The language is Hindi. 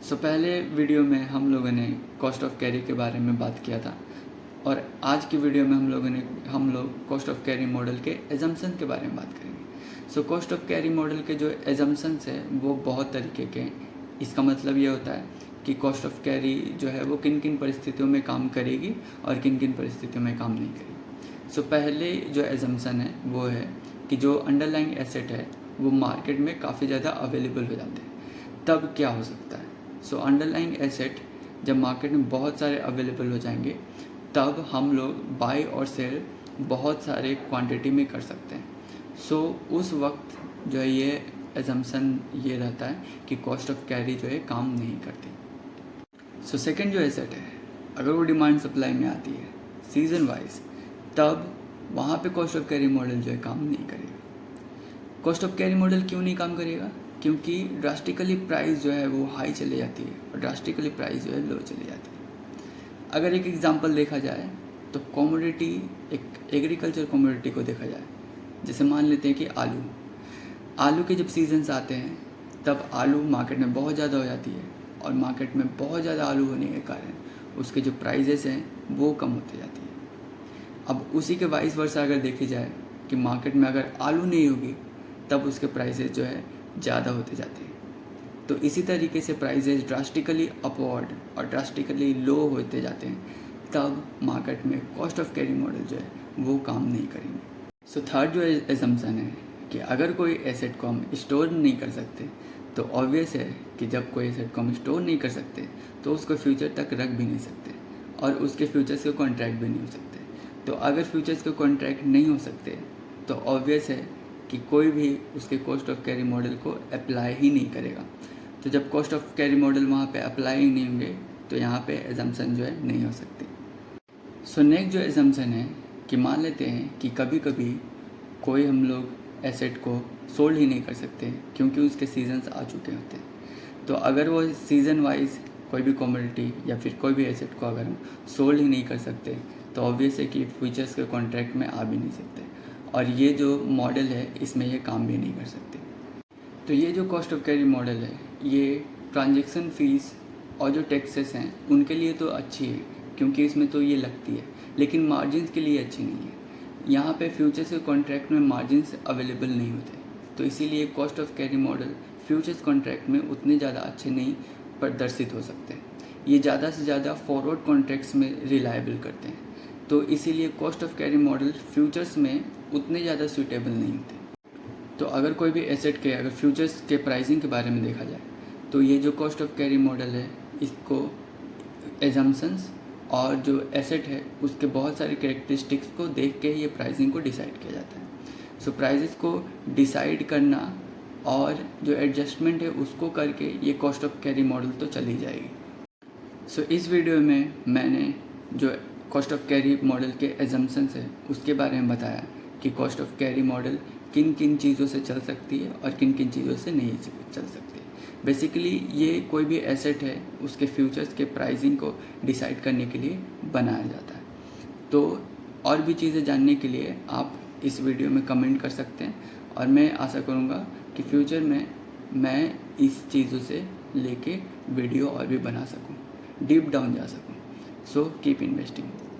पहले वीडियो में हम लोगों ने कॉस्ट ऑफ कैरी के बारे में बात किया था और आज की वीडियो में हम लोग कॉस्ट ऑफ कैरी मॉडल के एजम्पशन के बारे में बात करेंगे। कॉस्ट ऑफ कैरी मॉडल के जो एजम्पशंस है वो बहुत तरीके के हैं। इसका मतलब ये होता है कि कॉस्ट ऑफ कैरी जो है वो किन किन परिस्थितियों में काम करेगी और किन किन परिस्थितियों में काम नहीं करेगी। पहले जो एजम्पशन है वो है कि जो अंडरलाइंग एसेट है वो मार्केट में काफ़ी ज़्यादा अवेलेबल हो जाते हैं। तब क्या हो सकता है? अंडरलाइंग एसेट जब मार्केट में बहुत सारे अवेलेबल हो जाएंगे तब हम लोग बाय और सेल बहुत सारे क्वांटिटी में कर सकते हैं। उस वक्त जो है ये एजम्पशन ये रहता है कि कॉस्ट ऑफ कैरी जो है काम नहीं करती। सेकंड जो एसेट है, अगर वो डिमांड सप्लाई में आती है सीजन वाइज, तब वहाँ पे कॉस्ट ऑफ कैरी मॉडल जो है काम नहीं करेगा। कॉस्ट ऑफ कैरी मॉडल क्यों नहीं काम करेगा? क्योंकि ड्रास्टिकली प्राइस जो है वो हाई चली जाती है और ड्रास्टिकली प्राइस जो है लो चली जाती है। अगर एक एग्जांपल देखा जाए तो कमोडिटी, एक एग्रीकल्चर कमोडिटी को देखा जाए, जैसे मान लेते हैं कि आलू के जब सीजन्स आते हैं तब आलू मार्केट में बहुत ज़्यादा हो जाती है और मार्केट में बहुत ज़्यादा आलू होने के कारण उसके जो प्राइजेस हैं वो कम होती जाती है। अब उसी के वाइस वर्सा अगर देखी जाए कि मार्केट में अगर आलू नहीं होगी तब उसके प्राइसेस जो है ज़्यादा होते जाते हैं। तो इसी तरीके से प्राइसेस ड्रास्टिकली अपवर्ड और ड्रास्टिकली लो होते जाते हैं, तब मार्केट में कॉस्ट ऑफ कैरी मॉडल जो है वो काम नहीं करेंगे। थर्ड जो एजम्पशन है कि अगर कोई एसेट को हम स्टोर नहीं कर सकते तो ऑब्वियस है कि जब कोई एसेट को हम स्टोर नहीं कर सकते तो उसको फ्यूचर तक रख भी नहीं सकते और उसके फ्यूचर्स के कॉन्ट्रैक्ट भी नहीं हो सकते। तो अगर फ्यूचर्स के कॉन्ट्रैक्ट नहीं हो सकते तो ऑब्वियस है कि कोई भी उसके कॉस्ट ऑफ कैरी मॉडल को अप्लाई ही नहीं करेगा। तो जब कॉस्ट ऑफ कैरी मॉडल वहाँ पे अप्लाई ही नहीं होंगे तो यहाँ पे एजम्पशन जो है नहीं हो सकती। नेक्स्ट जो एजम्पशन है कि मान लेते हैं कि कभी कभी कोई हम लोग एसेट को सोल्ड ही नहीं कर सकते क्योंकि उसके सीजन्स आ चुके होते हैं। तो अगर वो सीज़न वाइज कोई भी कमोडिटी या फिर कोई भी एसेट को अगर हम सोल्ड ही नहीं कर सकते तो ऑब्वियस है कि फ्यूचर्स के कॉन्ट्रैक्ट में आ भी नहीं सकते और ये जो मॉडल है इसमें ये काम भी नहीं कर सकते। तो ये जो कॉस्ट ऑफ कैरी मॉडल है ये ट्रांजैक्शन फीस और जो टैक्सेस हैं उनके लिए तो अच्छी है क्योंकि इसमें तो ये लगती है, लेकिन मार्जिन्स के लिए अच्छी नहीं है। यहाँ पे फ्यूचर्स के कॉन्ट्रैक्ट में मार्जिन्स अवेलेबल नहीं होते, तो इसीलिए cost of carry model futures contract में उतने ज़्यादा अच्छे नहीं प्रदर्शित हो सकते। ये ज़्यादा से ज़्यादा फॉरवर्ड कॉन्ट्रैक्ट्स में रिलायबल करते हैं, तो इसीलिए cost of carry model futures में उतने ज़्यादा सूटेबल नहीं होते। तो अगर कोई भी एसेट के अगर फ्यूचर्स के प्राइसिंग के बारे में देखा जाए तो ये जो कॉस्ट ऑफ कैरी मॉडल है इसको एजम्पशंस और जो एसेट है उसके बहुत सारे कैरेक्टरिस्टिक्स को देख के ये प्राइसिंग को डिसाइड किया जाता है। प्राइसेस को डिसाइड करना और जो एडजस्टमेंट है उसको करके ये कॉस्ट ऑफ कैरी मॉडल तो चली जाएगी। इस वीडियो में मैंने जो कॉस्ट ऑफ कैरी मॉडल के एजम्पशंस है उसके बारे में बताया कि कॉस्ट ऑफ कैरी मॉडल किन किन चीज़ों से चल सकती है और किन किन चीज़ों से नहीं चल सकती। बेसिकली ये कोई भी एसेट है उसके फ्यूचर्स के प्राइसिंग को डिसाइड करने के लिए बनाया जाता है। तो और भी चीज़ें जानने के लिए आप इस वीडियो में कमेंट कर सकते हैं और मैं आशा करूँगा कि फ्यूचर में मैं इस चीज़ों से लेके वीडियो और भी बना सकूँ, डीप डाउन जा सकूँ। Keep investing.